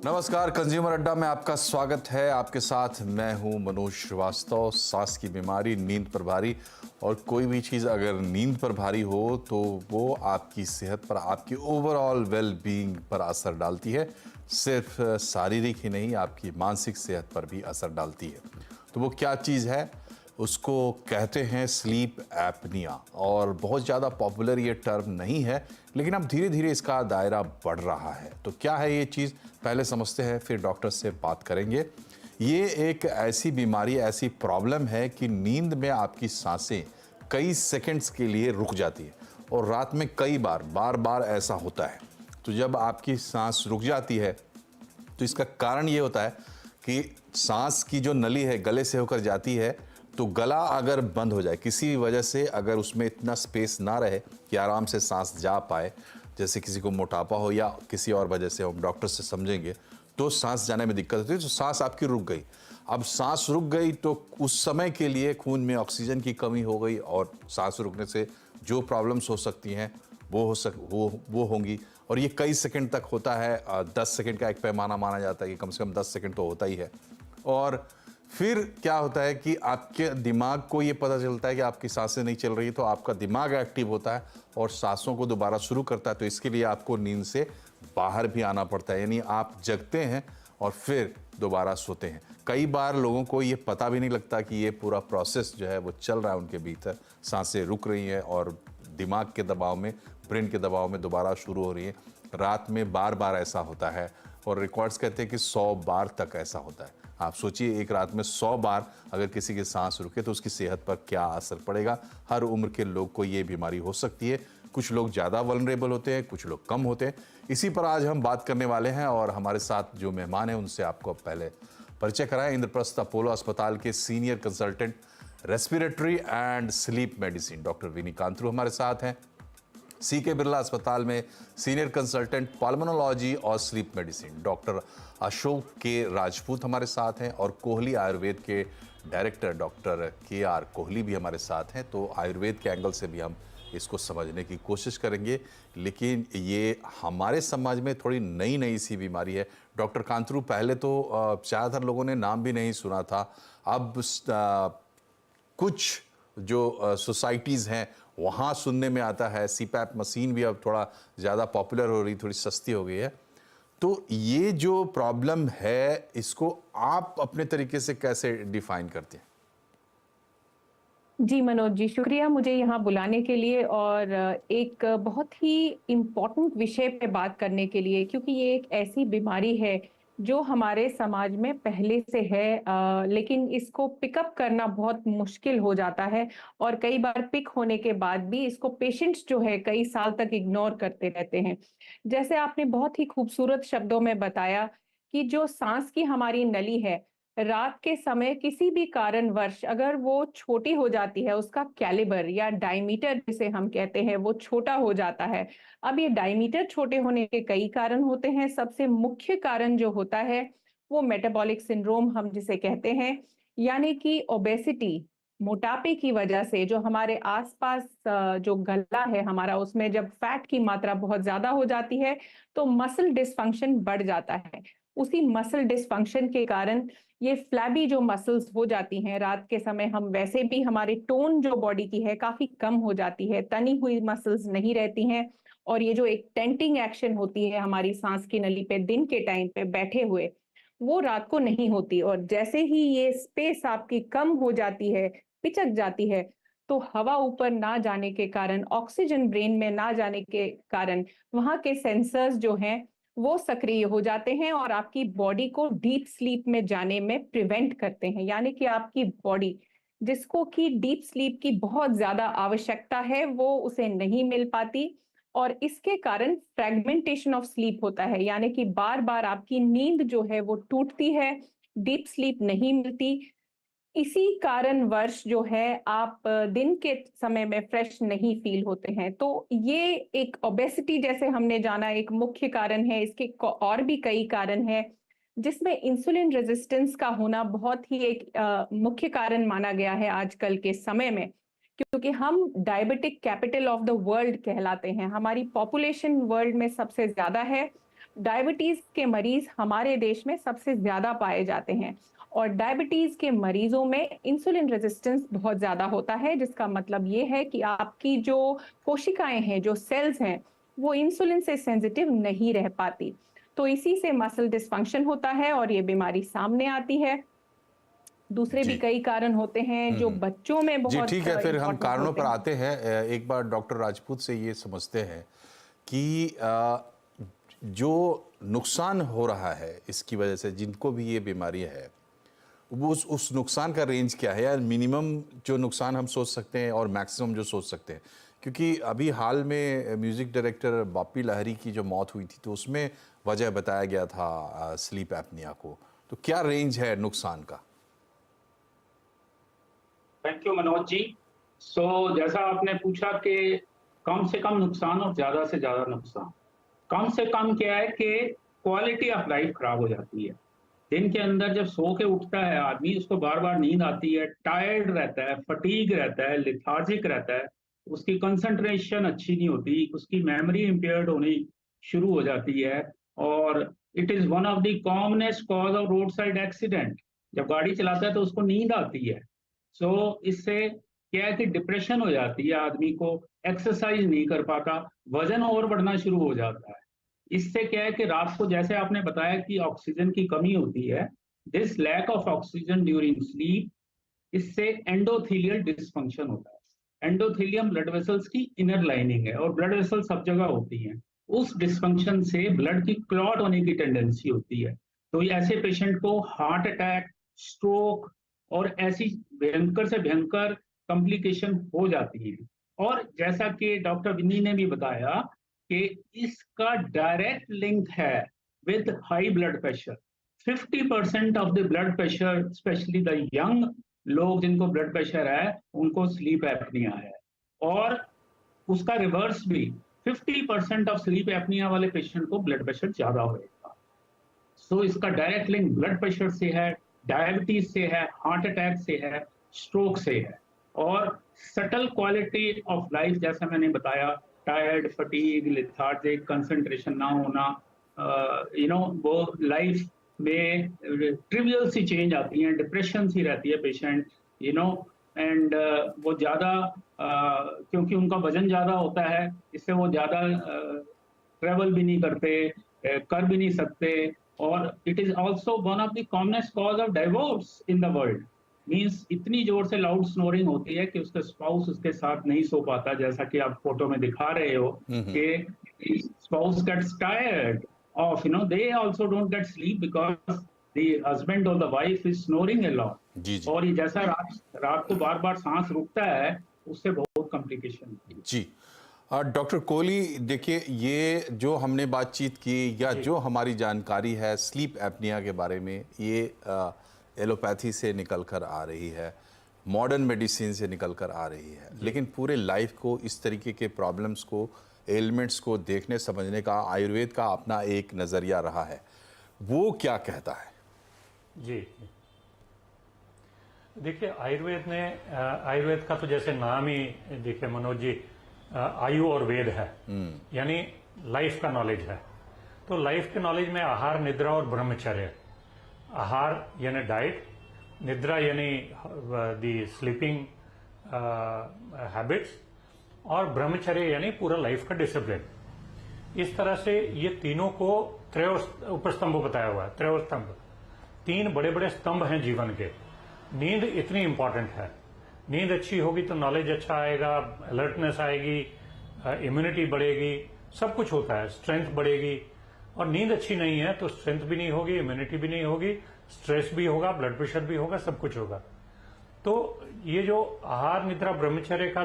नमस्कार, कंज्यूमर अड्डा में आपका स्वागत है। आपके साथ मैं हूं मनोज श्रीवास्तव। सांस की बीमारी, नींद पर भारी और कोई भी चीज़ अगर नींद पर भारी हो तो वो आपकी सेहत पर, आपकी ओवरऑल वेल बीइंग पर असर डालती है। सिर्फ शारीरिक ही नहीं, आपकी मानसिक सेहत पर भी असर डालती है। तो वो क्या चीज़ है? उसको कहते हैं स्लीप एपनिया। और बहुत ज़्यादा पॉपुलर ये टर्म नहीं है, लेकिन अब धीरे धीरे इसका दायरा बढ़ रहा है। तो क्या है ये चीज़, पहले समझते हैं, फिर डॉक्टर से बात करेंगे। ये एक ऐसी बीमारी, ऐसी प्रॉब्लम है कि नींद में आपकी सांसें कई सेकंड्स के लिए रुक जाती है और रात में कई बार बार ऐसा होता है। तो जब आपकी सांस रुक जाती है तो इसका कारण ये होता है कि सांस की जो नली है गले से होकर जाती है, तो गला अगर बंद हो जाए किसी वजह से, अगर उसमें इतना स्पेस ना रहे कि आराम से सांस जा पाए, जैसे किसी को मोटापा हो या किसी और वजह से, हम डॉक्टर से समझेंगे, तो सांस जाने में दिक्कत होती है। तो सांस आपकी रुक गई। अब सांस रुक गई तो उस समय के लिए खून में ऑक्सीजन की कमी हो गई और सांस रुकने से जो प्रॉब्लम्स हो सकती हैं वो होंगी। और ये कई सेकंड तक होता है। 10 सेकंड का एक पैमाना माना जाता है कि कम से कम 10 सेकंड तो होता ही है। और फिर क्या होता है कि आपके दिमाग को ये पता चलता है कि आपकी सांसें नहीं चल रही, तो आपका दिमाग एक्टिव होता है और सांसों को दोबारा शुरू करता है। तो इसके लिए आपको नींद से बाहर भी आना पड़ता है, यानी आप जगते हैं और फिर दोबारा सोते हैं। कई बार लोगों को ये पता भी नहीं लगता कि ये पूरा प्रोसेस जो है वो चल रहा है उनके भीतर। सांसें रुक रही हैं और दिमाग के दबाव में, ब्रेन के दबाव में दोबारा शुरू हो रही है। रात में बार बार ऐसा होता है और रिकॉर्ड्स कहते हैं कि 100 बार तक ऐसा होता है। आप सोचिए, एक रात में 100 बार अगर किसी की सांस रुके तो उसकी सेहत पर क्या असर पड़ेगा। हर उम्र के लोग को ये बीमारी हो सकती है। कुछ लोग ज़्यादा वल्नरेबल होते हैं, कुछ लोग कम होते हैं। इसी पर आज हम बात करने वाले हैं और हमारे साथ जो मेहमान हैं उनसे आपको पहले परिचय कराएं। इंद्रप्रस्थ अपोलो अस्पताल के senior consultant respiratory and sleep medicine doctor Vini Kantroo हमारे साथ हैं। सीके बिरला अस्पताल में सीनियर कंसल्टेंट पल्मोनोलॉजी और sleep medicine doctor Ashok K Rajput हमारे साथ हैं। और कोहली आयुर्वेद के डायरेक्टर डॉक्टर KR कोहली भी हमारे साथ हैं। तो आयुर्वेद के एंगल से भी हम इसको समझने की कोशिश करेंगे, लेकिन ये हमारे समाज में थोड़ी नई सी बीमारी है। डॉक्टर कांत्रू, पहले तो ज़्यादातर लोगों ने नाम भी नहीं सुना था। अब कुछ जो सोसाइटीज़ हैं वहाँ सुनने में आता है। सीपैप मशीन भी अब थोड़ा ज़्यादा पॉपुलर हो रही, थोड़ी सस्ती हो गई है। तो ये जो प्रॉब्लम है, इसको आप अपने तरीके से कैसे डिफाइन करते हैं? जी मनोज जी, शुक्रिया मुझे यहाँ बुलाने के लिए और एक बहुत ही इम्पोर्टेंट विषय पे बात करने के लिए, क्योंकि ये एक ऐसी बीमारी है जो हमारे समाज में पहले से है, लेकिन इसको पिकअप करना बहुत मुश्किल हो जाता है और कई बार पिक होने के बाद भी इसको पेशेंट्स जो है कई साल तक इग्नोर करते रहते हैं। जैसे आपने बहुत ही खूबसूरत शब्दों में बताया कि जो सांस की हमारी नली है, रात के समय किसी भी कारणवश अगर वो छोटी हो जाती है, उसका कैलिबर या डायमीटर जिसे हम कहते हैं वो छोटा हो जाता है। अब ये डायमीटर छोटे होने के कई कारण होते हैं। सबसे मुख्य कारण जो होता है वो मेटाबॉलिक सिंड्रोम हम जिसे कहते हैं, यानी कि ओबेसिटी, मोटापे की वजह से जो हमारे आसपास जो गला है हमारा, उसमें जब फैट की मात्रा बहुत ज्यादा हो जाती है तो मसल डिसफंक्शन बढ़ जाता है। उसी मसल डिसफंक्शन के कारण ये फ्लैबी जो मसल्स हो जाती हैं रात के समय, हम वैसे भी हमारी टोन जो बॉडी की है काफी कम हो जाती है, तनी हुई मसल्स नहीं रहती हैं। और ये जो एक टेंटिंग एक्शन होती है हमारी सांस की नली पे दिन के टाइम पे बैठे हुए, वो रात को नहीं होती। और जैसे ही ये स्पेस आपकी कम हो जाती है, पिचक जाती है, तो हवा ऊपर ना जाने के कारण, ऑक्सीजन ब्रेन में ना जाने के कारण वहां के सेंसर्स जो हैं वो सक्रिय हो जाते हैं और आपकी बॉडी को डीप स्लीप में जाने में प्रिवेंट करते हैं। यानी कि आपकी बॉडी, जिसको कि डीप स्लीप की बहुत ज्यादा आवश्यकता है, वो उसे नहीं मिल पाती और इसके कारण फ्रेगमेंटेशन ऑफ स्लीप होता है। यानी कि बार बार आपकी नींद जो है वो टूटती है, डीप स्लीप नहीं मिलती। इसी कारणवश जो है आप दिन के समय में फ्रेश नहीं फील होते हैं। तो ये एक ओबेसिटी जैसे हमने जाना एक मुख्य कारण है। इसके और भी कई कारण हैं, जिसमें इंसुलिन रेजिस्टेंस का होना बहुत ही एक मुख्य कारण माना गया है आजकल के समय में, क्योंकि हम diabetic capital of the world कहलाते हैं। हमारी पॉपुलेशन वर्ल्ड में सबसे ज्यादा है, डायबिटीज के मरीज हमारे देश में सबसे ज्यादा पाए जाते हैं और डायबिटीज के मरीजों में इंसुलिन रेजिस्टेंस बहुत ज्यादा होता है, जिसका मतलब ये है कि आपकी जो कोशिकाएं हैं, जो सेल्स हैं, वो इंसुलिन से सेंसिटिव नहीं रह पाती। तो इसी से मसल डिस्फंक्शन होता है और ये बीमारी सामने आती है। दूसरे भी जी। कई कारण होते हैं जो बच्चों में जी बहुत ठीक है, फिर हम इंपॉर्टेंट कारणों होते पर हैं। आते हैं। एक बार डॉक्टर राजपूत से ये समझते हैं कि जो नुकसान हो रहा है इसकी वजह से, जिनको भी ये बीमारी है, वो उस नुकसान का रेंज क्या है, या मिनिमम जो नुकसान हम सोच सकते हैं और मैक्सिमम जो सोच सकते हैं? क्योंकि अभी हाल में म्यूजिक डायरेक्टर बाप्पी लाहिरी की जो मौत हुई थी, तो उसमें वजह बताया गया था स्लीप एपनिया को। तो क्या रेंज है नुकसान का? Thank you Manoj ji. जैसा आपने पूछा कि कम से कम नुकसान और ज्यादा से ज्यादा नुकसान। कम से कम क्या है कि क्वालिटी ऑफ लाइफ खराब हो जाती है। दिन के अंदर जब सो के उठता है आदमी, उसको बार बार नींद आती है, टायर्ड रहता है, फटीग रहता है, लिथार्जिक रहता है, उसकी कंसंट्रेशन अच्छी नहीं होती, उसकी मेमोरी इंपेयर्ड होनी शुरू हो जाती है। और it is one of the commonest cause of road side accident. जब गाड़ी चलाता है तो उसको नींद आती है। इससे क्या है कि डिप्रेशन हो जाती है आदमी को, एक्सरसाइज नहीं कर पाता, वजन और बढ़ना शुरू हो जाता है। इससे क्या है कि रात को, जैसे आपने बताया कि ऑक्सीजन की कमी होती है, this lack of oxygen during sleep, इससे एंडोथेलियल डिसफंक्शन होता है। एंडोथेलियम ब्लड वेसल्स की इनर लाइनिंग है और ब्लड वेसल सब जगह होती हैं। उस डिसफंक्शन से ब्लड की क्लॉट होने की टेंडेंसी होती है। तो ये ऐसे पेशेंट को हार्ट अटैक, स्ट्रोक और ऐसी भयंकर से भयंकर कॉम्प्लिकेशन हो जाती है। और जैसा कि डॉक्टर विन्नी ने भी बताया कि इसका डायरेक्ट लिंक है with high blood pressure. 50% of the blood pressure, specially the young लोग जिनको ब्लड प्रेशर है, उनको स्लीप एपनिया है। और उसका रिवर्स भी, 50% ऑफ स्लीप एपनिया वाले पेशेंट को ब्लड प्रेशर ज्यादा होगा। इसका डायरेक्ट लिंक ब्लड प्रेशर से है, डायबिटीज से है, हार्ट अटैक से है, स्ट्रोक से है। और सटल क्वालिटी ऑफ लाइफ, जैसा मैंने बताया, टायर्ड, फटीग, लिथार्जिक, कंसंट्रेशन ना होना, वो लाइफ में ट्रिवियल सी चेंज आती हैं, डिप्रेशन सी रहती है पेशेंट, एंड वो ज्यादा क्योंकि उनका वजन ज्यादा होता है, इससे वो ज्यादा ट्रेवल भी नहीं करते, कर भी नहीं सकते। और it is also one of the commonest cause of divorce in the world. Means इतनी जोर से लाउड स्नोरिंग होती है कि उसका स्पाउस उसके साथ नहीं सो पाता, जैसा कि आप फोटो में दिखा रहे हो कि spouse gets tired of, they also don't get sleep because the husband or the wife is snoring a lot. जी जी। और ये जैसा रात को बार बार सांस रुकता है, उससे बहुत कॉम्प्लिकेशन होती है। जी। डॉक्टर कोहली, देखिए, ये जो हमने बातचीत की या जो हमारी जानकारी है स्लीप एपनिया के बारे में, ये एलोपैथी से निकल कर आ रही है, मॉडर्न मेडिसिन से निकल कर आ रही है, लेकिन पूरे लाइफ को इस तरीके के प्रॉब्लम्स को, एलिमेंट्स को देखने समझने का आयुर्वेद का अपना एक नज़रिया रहा है। वो क्या कहता है? जी, देखिए, आयुर्वेद का तो जैसे नाम ही, देखिए मनोज जी, आयु और वेद है, यानी लाइफ का नॉलेज है। तो लाइफ के नॉलेज में आहार, निद्रा और ब्रह्मचर्य। आहार यानी डाइट, निद्रा यानी दी स्लीपिंग हैबिट्स, और ब्रह्मचर्य यानी पूरा लाइफ का डिसिप्लिन। इस तरह से ये तीनों को उपस्तंभ बताया हुआ है। त्रयोस्तंभ, 3 बड़े बड़े स्तंभ हैं जीवन के। नींद इतनी इंपॉर्टेंट है। नींद अच्छी होगी तो नॉलेज अच्छा आएगा, अलर्टनेस आएगी, इम्यूनिटी बढ़ेगी, सब कुछ होता है, स्ट्रेंथ बढ़ेगी। और नींद अच्छी नहीं है तो स्ट्रेंथ भी नहीं होगी, इम्यूनिटी भी नहीं होगी, स्ट्रेस भी होगा, ब्लड प्रेशर भी होगा, सब कुछ होगा। तो ये जो आहार, निद्रा, ब्रह्मचर्य का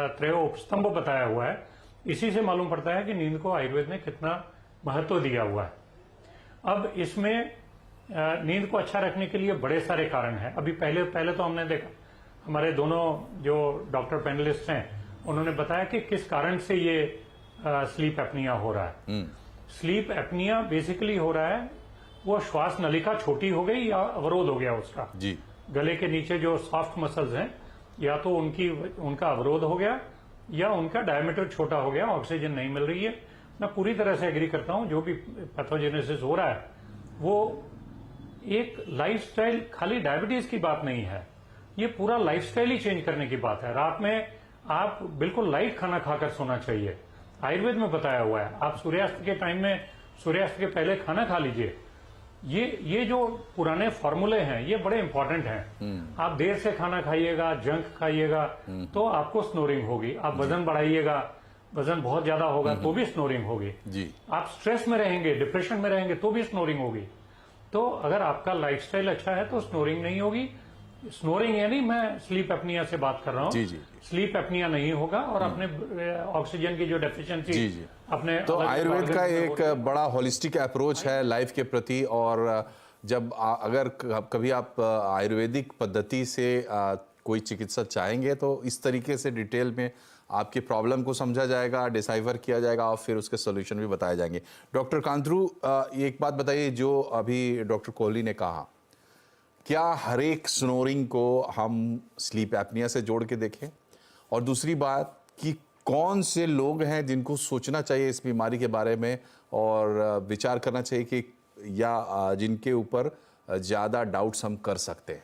त्रयो उपस्तंभ बताया हुआ है, इसी से मालूम पड़ता है कि नींद को आयुर्वेद ने कितना महत्व दिया हुआ है। अब इसमें नींद को अच्छा रखने के लिए बड़े सारे कारण हैं। अभी पहले तो हमने देखा, हमारे दोनों जो डॉक्टर पैनलिस्ट हैं, उन्होंने बताया कि किस कारण से ये स्लीप एपनिया हो रहा है। स्लीप एपनिया बेसिकली हो रहा है, वो श्वास नलिका छोटी हो गई या अवरोध हो गया उसका जी। गले के नीचे जो सॉफ्ट मसल्स हैं, या तो उनका अवरोध हो गया या उनका डायमीटर छोटा हो गया, ऑक्सीजन नहीं मिल रही है, मैं पूरी तरह से एग्री करता हूं। जो भी पैथोजेनेसिस हो रहा है वो एक लाइफस्टाइल, खाली डायबिटीज की बात नहीं है, ये पूरा लाइफस्टाइल ही चेंज करने की बात है। रात में आप बिल्कुल लाइट खाना खाकर सोना चाहिए, आयुर्वेद में बताया हुआ है। आप सूर्यास्त के टाइम में, सूर्यास्त के पहले खाना खा लीजिए। ये जो पुराने फॉर्मूले हैं ये बड़े इंपॉर्टेंट हैं। आप देर से खाना खाइएगा, जंक खाइएगा तो आपको स्नोरिंग होगी। आप वजन बढ़ाइएगा, वजन बहुत ज्यादा होगा तो भी स्नोरिंग होगी जी। आप स्ट्रेस में रहेंगे, डिप्रेशन में रहेंगे तो भी स्नोरिंग होगी। तो अगर आपका लाइफस्टाइल अच्छा है तो स्नोरिंग नहीं होगी। स्नोरिंग यानी मैं स्लीप एपनिया से बात कर रहा हूँ। जी, जी। स्लीप एपनिया नहीं होगा और अपने ऑक्सीजन की जो डेफिशिएंसी जी, जी। अपने तो अलग आयुर्वेद organs का में हो एक रही है। बड़ा होलिस्टिक अप्रोच है लाइफ के प्रति। और जब अगर कभी आप आयुर्वेदिक पद्धति से कोई चिकित्सा चाहेंगे तो इस तरीके से डिटेल में आपके प्रॉब्लम को समझा जाएगा, डिसाइफर किया जाएगा और फिर उसके सॉल्यूशन भी बताए जाएंगे। डॉक्टर कांतरू, एक बात बताइए, जो अभी डॉक्टर कोहली ने कहा, क्या हर एक स्नोरिंग को हम स्लीप एपनिया से जोड़ के देखें? और दूसरी बात कि कौन से लोग हैं जिनको सोचना चाहिए इस बीमारी के बारे में और विचार करना चाहिए कि या जिनके ऊपर ज़्यादा डाउट्स हम कर सकते हैं?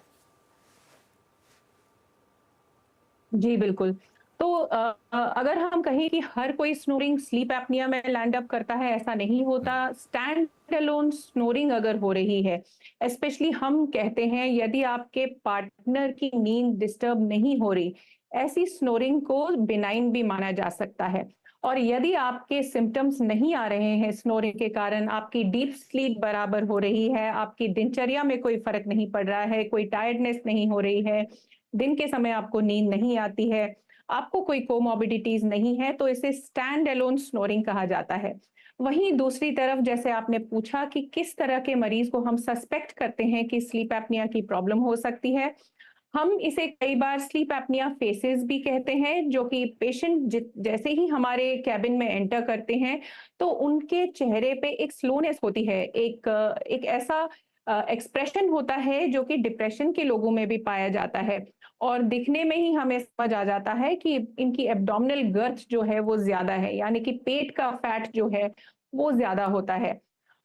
जी, बिल्कुल। तो अगर हम कहें कि हर कोई स्नोरिंग स्लीप एपनिया में लैंड अप करता है, ऐसा नहीं होता। स्टैंड अलोन स्नोरिंग अगर हो रही है, स्पेशली हम कहते हैं यदि आपके पार्टनर की नींद डिस्टर्ब नहीं हो रही, ऐसी स्नोरिंग को बिनाइन भी माना जा सकता है। और यदि आपके सिम्पटम्स नहीं आ रहे हैं स्नोरिंग के कारण, आपकी डीप स्लीप बराबर हो रही है, आपकी दिनचर्या में कोई फर्क नहीं पड़ रहा है, कोई टायर्डनेस नहीं हो रही है, दिन के समय आपको नींद नहीं आती है, आपको कोई कोमॉर्बिडिटीज नहीं है, तो इसे स्टैंड अलोन स्नोरिंग कहा जाता है। वहीं दूसरी तरफ, जैसे आपने पूछा कि किस तरह के मरीज को हम सस्पेक्ट करते हैं कि स्लीप एपनिया की प्रॉब्लम हो सकती है, हम इसे कई बार स्लीप एपनिया फेसेस भी कहते हैं, जो कि पेशेंट जैसे ही हमारे कैबिन में एंटर करते हैं तो उनके चेहरे पे एक स्लोनेस होती है, एक ऐसा एक्सप्रेशन होता है जो कि डिप्रेशन के लोगों में भी पाया जाता है। और दिखने में ही हमें समझ आ जाता है कि इनकी एब्डोमिनल गर्थ जो है वो ज्यादा है, यानी कि पेट का फैट जो है वो ज्यादा होता है।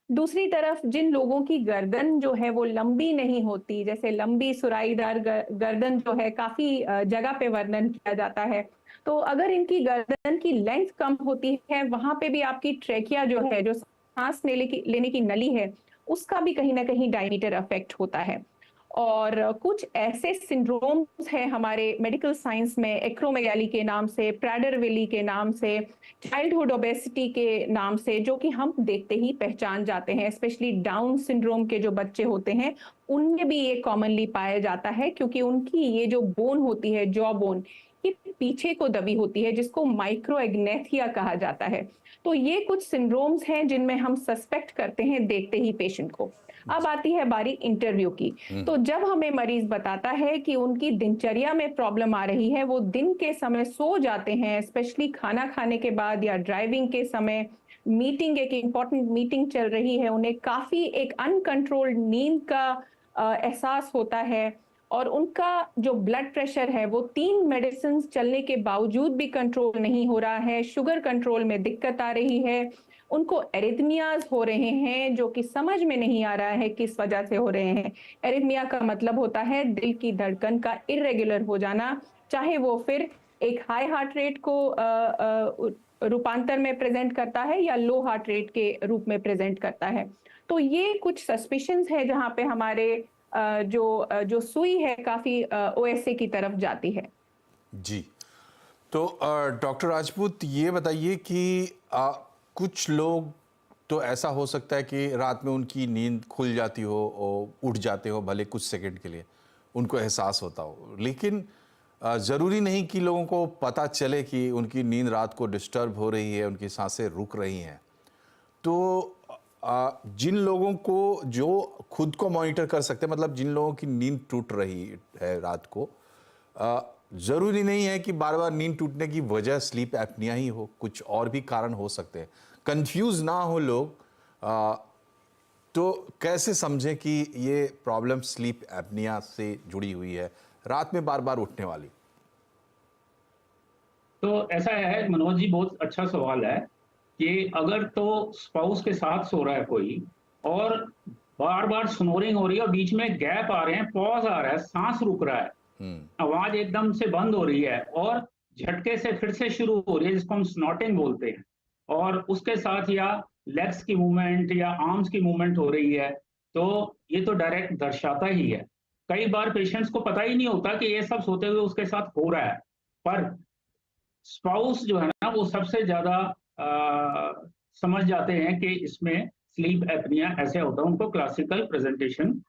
दूसरी तरफ जिन लोगों की गर्दन जो है वो लंबी नहीं होती, जैसे लंबी सुराईदार गर्दन जो है काफी जगह पे वर्णन किया जाता है, तो अगर इनकी गर्दन की लेंथ कम होती है, वहां पे भी आपकी ट्रेकिया जो है, जो सांस लेने की नली है, उसका भी कहीं ना कहीं डायमीटर अफेक्ट होता है। और कुछ ऐसे सिंड्रोम्स हैं हमारे मेडिकल साइंस में, एक्रोमेगाली के नाम से, प्राडर-विली के नाम से, चाइल्डहुड ओबेसिटी के नाम से, जो कि हम देखते ही पहचान जाते हैं। स्पेशली डाउन सिंड्रोम के जो बच्चे होते हैं उनमें भी ये कॉमनली पाया जाता है, क्योंकि उनकी ये जो बोन होती है, जॉ बोन, ये पीछे को दबी होती है, जिसको माइक्रोएग्नेथिया कहा जाता है। तो ये कुछ सिंड्रोम्स हैं जिनमें हम सस्पेक्ट करते हैं देखते ही पेशेंट को। अब आती है बारी इंटरव्यू की। तो जब हमें मरीज बताता है कि उनकी दिनचर्या में प्रॉब्लम आ रही है, वो दिन के समय सो जाते हैं, स्पेशली खाना खाने के बाद या ड्राइविंग के समय, मीटिंग, एक इंपॉर्टेंट मीटिंग चल रही है, उन्हें काफी एक अनकंट्रोल्ड नींद का एहसास होता है, और उनका जो ब्लड प्रेशर है वो 3 मेडिसिन चलने के बावजूद भी कंट्रोल नहीं हो रहा है, शुगर कंट्रोल में दिक्कत आ रही है, उनको एरिथमियाज हो रहे हैं जो कि समझ में नहीं आ रहा है किस वजह से हो रहे हैं। एरिथमिया का मतलब होता है दिल की धड़कन का इरेगुलर हो जाना, चाहे वो फिर एक हाई हार्ट रेट को रूपांतर में प्रेजेंट करता है या लो हार्ट रेट के रूप में प्रेजेंट करता है। तो ये कुछ सस्पिशंस है जहां पे हमारे जो सुई है काफी ओएसए की तरफ जाती है। जी। तो डॉक्टर राजपूत, ये बताइए कि कुछ लोग तो ऐसा हो सकता है कि रात में उनकी नींद खुल जाती हो और उठ जाते हो, भले कुछ सेकंड के लिए उनको एहसास होता हो, लेकिन ज़रूरी नहीं कि लोगों को पता चले कि उनकी नींद रात को डिस्टर्ब हो रही है, उनकी सांसें रुक रही हैं। तो जिन लोगों को जो खुद को मॉनिटर कर सकते हैं, मतलब जिन लोगों की नींद टूट रही है रात को, ज़रूरी नहीं है कि बार बार नींद टूटने की वजह स्लीप एपनिया ही हो, कुछ और भी कारण हो सकते हैं। कंफ्यूज ना हो लोग। तो कैसे समझें कि ये प्रॉब्लम स्लीप एपनिया से जुड़ी हुई है, रात में बार बार उठने वाली? तो ऐसा है मनोज जी, बहुत अच्छा सवाल है। कि अगर तो स्पाउस के साथ सो रहा है कोई और बार बार स्नोरिंग हो रही है और बीच में गैप आ रहे हैं, पॉज आ रहा है, सांस रुक रहा है, आवाज एकदम से बंद हो रही है और झटके से फिर से शुरू हो रही है, जिसको हम स्नॉटिंग बोलते हैं, और उसके साथ या लेग्स की मूवमेंट या आर्म्स की मूवमेंट हो रही है, तो ये तो डायरेक्ट दर्शाता ही है। कई बार पेशेंट्स को पता ही नहीं होता कि ये सब सोते हुए उसके साथ हो रहा है, पर स्पाउस जो है ना वो सबसे ज्यादा समझ जाते हैं कि इसमें स्लीप एपनिया ऐसे होता है, उनको क्लासिकल प्रेजेंटेशन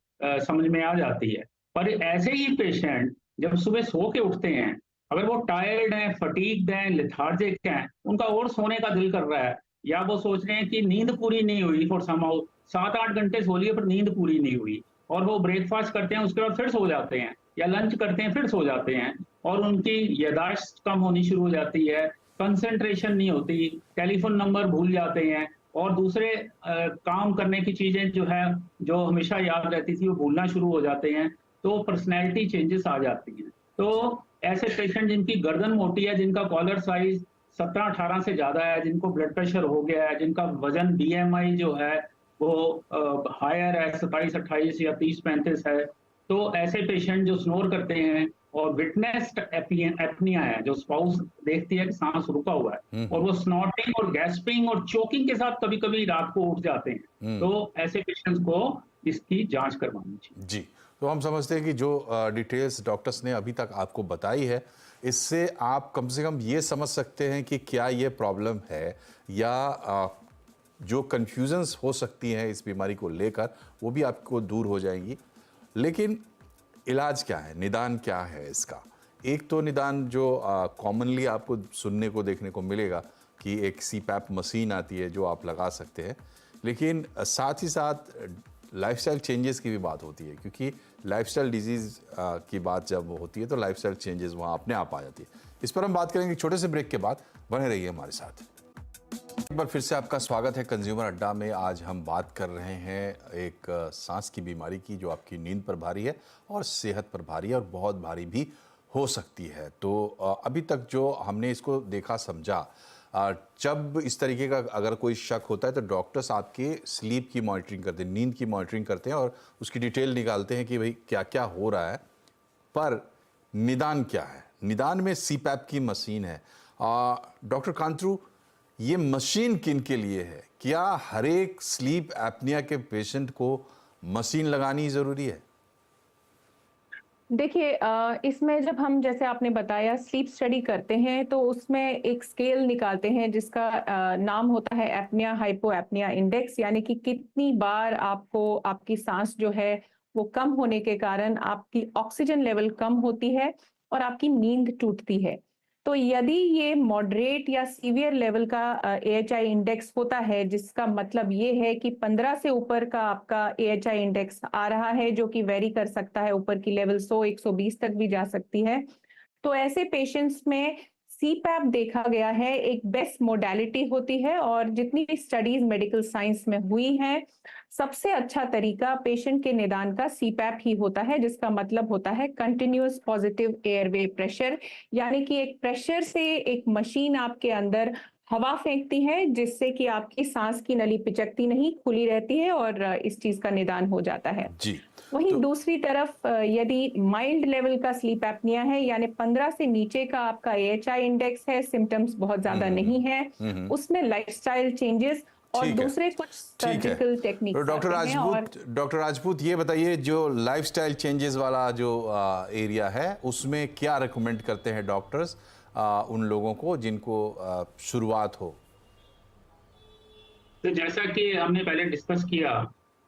समझ में आ जाती है। पर ऐसे ही पेशेंट जब सुबह सो के उठते हैं, अगर वो टायर्ड हैं, फटीग्ड हैं, लेथार्जिक हैं, उनका और सोने का दिल कर रहा है, या वो सोच रहे हैं कि नींद पूरी नहीं हुई फॉर समहाउ, 7-8 घंटे सो लिए पर नींद पूरी नहीं हुई, और वो ब्रेकफास्ट करते हैं उसके बाद फिर सो जाते हैं, या लंच करते हैं फिर सो जाते हैं, और उनकी याददाश्त कम होनी शुरू हो जाती है, कंसंट्रेशन नहीं होती, टेलीफोन नंबर भूल जाते हैं, और दूसरे काम करने की चीजें जो है जो हमेशा याद रहती थी वो भूलना शुरू हो जाते हैं, तो पर्सनैलिटी चेंजेस आ जाती हैं। तो ऐसे पेशेंट जिनकी गर्दन मोटी है, जिनका कॉलर साइज 17-18 से ज्यादा है, जिनको ब्लड प्रेशर हो गया है, जिनका वजन BMI जो है वो हायर है, 27-28 या 30-35 है, तो ऐसे पेशेंट जो स्नोर करते हैं और विटनेस्ड एपनिया है, जो स्पाउस देखती है कि सांस रुका हुआ है और वो स्नॉटिंग और गैस्पिंग और चोकिंग के साथ कभी कभी रात को उठ जाते हैं, तो ऐसे पेशेंट्स को इसकी जांच करवानी चाहिए। जी, तो हम समझते हैं कि जो डिटेल्स डॉक्टर्स ने अभी तक आपको बताई है, इससे आप कम से कम ये समझ सकते हैं कि क्या ये प्रॉब्लम है, या जो कन्फ्यूजन्स हो सकती हैं इस बीमारी को लेकर वो भी आपको दूर हो जाएंगी। लेकिन इलाज क्या है, निदान क्या है इसका? एक तो निदान जो कॉमनली आपको सुनने को देखने को मिलेगा कि एक CPAP मशीन आती है जो आप लगा सकते हैं, लेकिन साथ ही साथ लाइफस्टाइल चेंजेस की भी बात होती है, क्योंकि लाइफस्टाइल डिजीज़ की बात जब होती है तो लाइफस्टाइल चेंजेस वहाँ अपने आप आ जाती है। इस पर हम बात करेंगे छोटे से ब्रेक के बाद, बने रहिए हमारे साथ। एक बार फिर से आपका स्वागत है कंज्यूमर अड्डा में। आज हम बात कर रहे हैं एक सांस की बीमारी की जो आपकी नींद पर भारी है और सेहत पर भारी है और बहुत भारी भी हो सकती है। तो अभी तक जो हमने इसको देखा समझा, जब इस तरीके का अगर कोई शक होता है तो डॉक्टर्स आपके स्लीप की मॉनिटरिंग करते हैं, नींद की मॉनिटरिंग करते हैं और उसकी डिटेल निकालते हैं कि भाई क्या क्या हो रहा है। पर निदान क्या है? निदान में CPAP की मशीन है। डॉक्टर कांतरू, ये मशीन किन के लिए है? क्या हर एक स्लीप एपनिया के पेशेंट को मशीन लगानी जरूरी है? देखिए, इसमें जब हम, जैसे आपने बताया, स्लीप स्टडी करते हैं तो उसमें एक स्केल निकालते हैं जिसका नाम होता है एपनिया हाइपोएपनिया इंडेक्स, यानी कि कितनी बार आपको आपकी सांस जो है वो कम होने के कारण आपकी ऑक्सीजन लेवल कम होती है और आपकी नींद टूटती है। तो यदि ये मॉडरेट या सीवियर लेवल का AHI इंडेक्स होता है, जिसका मतलब ये है कि 15 से ऊपर का आपका AHI इंडेक्स आ रहा है, जो कि वेरी कर सकता है, ऊपर की लेवल 100-120 तक भी जा सकती है, तो ऐसे पेशेंट्स में CPAP देखा गया है एक बेस्ट मोडालिटी होती है। और जितनी भी स्टडीज मेडिकल साइंस में हुई हैं, सबसे अच्छा तरीका पेशेंट के निदान का CPAP ही होता है, जिसका मतलब होता है कंटिन्यूअस पॉजिटिव एयरवे प्रेशर, यानी कि एक प्रेशर से एक मशीन आपके अंदर हवा फेंकती है जिससे कि आपकी सांस की नली पिचकती नहीं, खुली रहती है और इस चीज का निदान हो जाता है। जी। वहीं दूसरी तरफ यदि माइल्ड लेवल का स्लीप एपनिया है, यानी 15 से नीचे का आपका AHI इंडेक्स है, सिम्टम्स बहुत ज्यादा नहीं है, उसमें लाइफस्टाइल चेंजेस और दूसरे कुछ सर्जिकल टेक्निक। तो डॉक्टर राजपूत ये बताइए, जो लाइफस्टाइल चेंजेस वाला जो एरिया है उसमें क्या रिकमेंड करते हैं डॉक्टर्स उन लोगों को जिनको शुरुआत हो? तो जैसा कि हमने पहले डिस्कस किया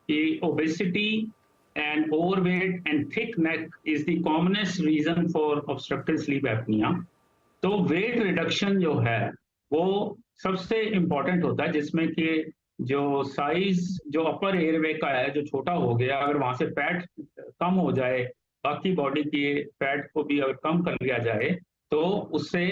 कि obesity and overweight and thick neck is the commonest reason for obstructive sleep apnea. तो वेट रिडक्शन जो है वो सबसे इम्पोर्टेंट होता है, जिसमें कि जो साइज जो अपर एयरवे का है जो छोटा हो गया, अगर वहां से फैट कम हो जाए, बाकी बॉडी की फैट को भी अगर कम कर लिया जाए तो उससे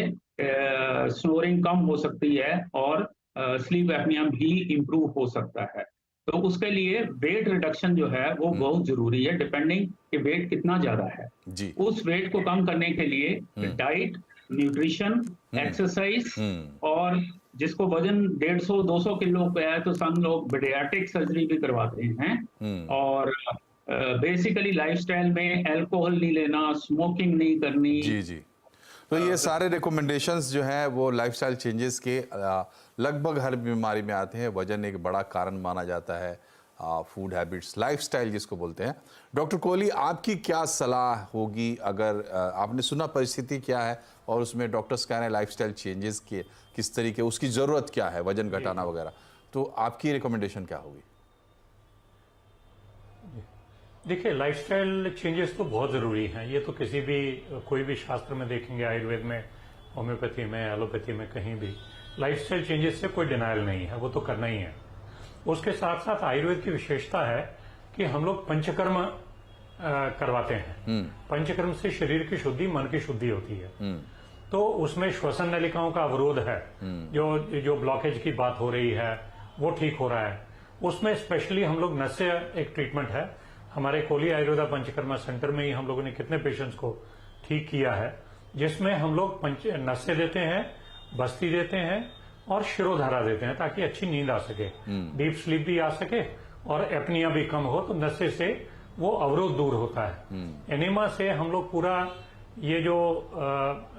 स्नोरिंग कम हो सकती है और स्लीप एपनिया भी इम्प्रूव हो सकता है। तो उसके लिए वेट रिडक्शन जो है वो बहुत जरूरी है, डिपेंडिंग कि वेट कितना ज्यादा है जी। उस वेट को कम करने के लिए डाइट, न्यूट्रिशन, एक्सरसाइज और जिसको वजन 150-200 किलो पे है तो some लोग बेडियाट्रिक सर्जरी भी करवाते हैं। और बेसिकली लाइफस्टाइल में अल्कोहल नहीं लेना, स्मोकिंग नहीं करनी। जी जी। तो ये सारे रिकमेंडेशंस जो हैं वो लाइफस्टाइल चेंजेस के लगभग हर बीमारी में आते हैं। वजन एक बड़ा कारण माना जाता है, फूड हैबिट्स, लाइफस्टाइल जिसको बोलते हैं। डॉक्टर कोहली, आपकी क्या सलाह होगी अगर आपने सुना परिस्थिति क्या है और उसमें डॉक्टर्स कह रहे हैं लाइफस्टाइल चेंजेस के किस तरीके, उसकी ज़रूरत क्या है, वजन घटाना वगैरह, तो आपकी रिकमेंडेशन क्या होगी? देखिए, लाइफस्टाइल चेंजेस तो बहुत ज़रूरी हैं। ये तो किसी भी कोई भी शास्त्र में देखेंगे, आयुर्वेद में, होम्योपैथी में, एलोपैथी में, कहीं भी लाइफस्टाइल चेंजेस से कोई डिनायल नहीं है, वो तो करना ही है। उसके साथ साथ आयुर्वेद की विशेषता है कि हम लोग पंचकर्म करवाते हैं। पंचकर्म से शरीर की शुद्धि, मन की शुद्धि होती है। तो उसमें श्वसन नलिकाओं का अवरोध है, जो ब्लॉकेज की बात हो रही है वो ठीक हो रहा है। उसमें स्पेशली हम लोग नस्य एक ट्रीटमेंट है, हमारे कोहली आयुर्वेदा पंचकर्मा सेंटर में ही हम लोगों ने कितने पेशेंट्स को ठीक किया है, जिसमें हम लोग नस्य देते हैं, बस्ती देते हैं और शिरोधारा देते हैं ताकि अच्छी नींद आ सके, डीप स्लीप भी आ सके और एपनिया भी कम हो, तो नस्य से वो अवरोध दूर होता है। एनिमा से हम लोग पूरा ये जो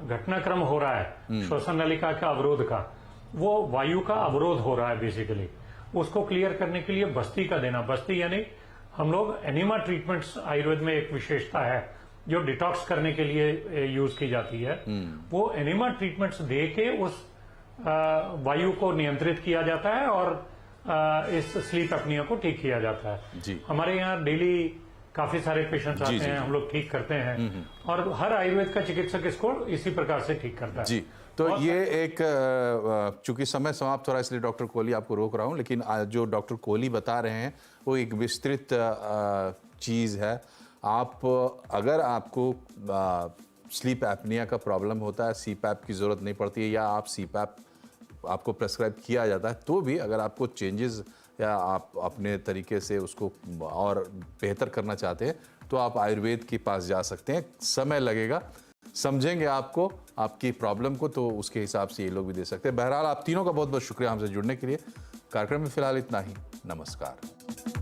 घटनाक्रम हो रहा है श्वसन नलिका का अवरोध का, वो वायु का अवरोध हो रहा है बेसिकली, उसको क्लियर करने के लिए बस्ती का देना। बस्ती यानी हम लोग एनिमा ट्रीटमेंट्स, आयुर्वेद में एक विशेषता है जो डिटॉक्स करने के लिए यूज की जाती है, वो एनिमा ट्रीटमेंट्स दे के उस वायु को नियंत्रित किया जाता है और इस स्लीप एपनिया को ठीक किया जाता है। जी। हमारे यहाँ डेली काफी सारे पेशेंट्स आते हैं, हम लोग ठीक करते हैं और हर आयुर्वेद का चिकित्सक इसको इसी प्रकार से ठीक करता है। जी। तो ये एक चूंकि समय समाप्त हो रहा है इसलिए डॉक्टर कोहली आपको रोक रहा हूं, लेकिन जो डॉक्टर कोहली बता रहे हैं वो एक विस्तृत चीज़ है। आप अगर आपको स्लीप एपनिया का प्रॉब्लम होता है, सीपैप की ज़रूरत नहीं पड़ती है या आप सीपैप आपको प्रेस्क्राइब किया जाता है, तो भी अगर आपको चेंजेस या आप अपने तरीके से उसको और बेहतर करना चाहते हैं तो आप आयुर्वेद के पास जा सकते हैं। समय लगेगा, समझेंगे आपको, आपकी प्रॉब्लम को, तो उसके हिसाब से ये लोग भी दे सकते हैं। बहरहाल आप तीनों का बहुत बहुत शुक्रिया हमसे जुड़ने के लिए। कार्यक्रम में फिलहाल इतना ही। नमस्कार।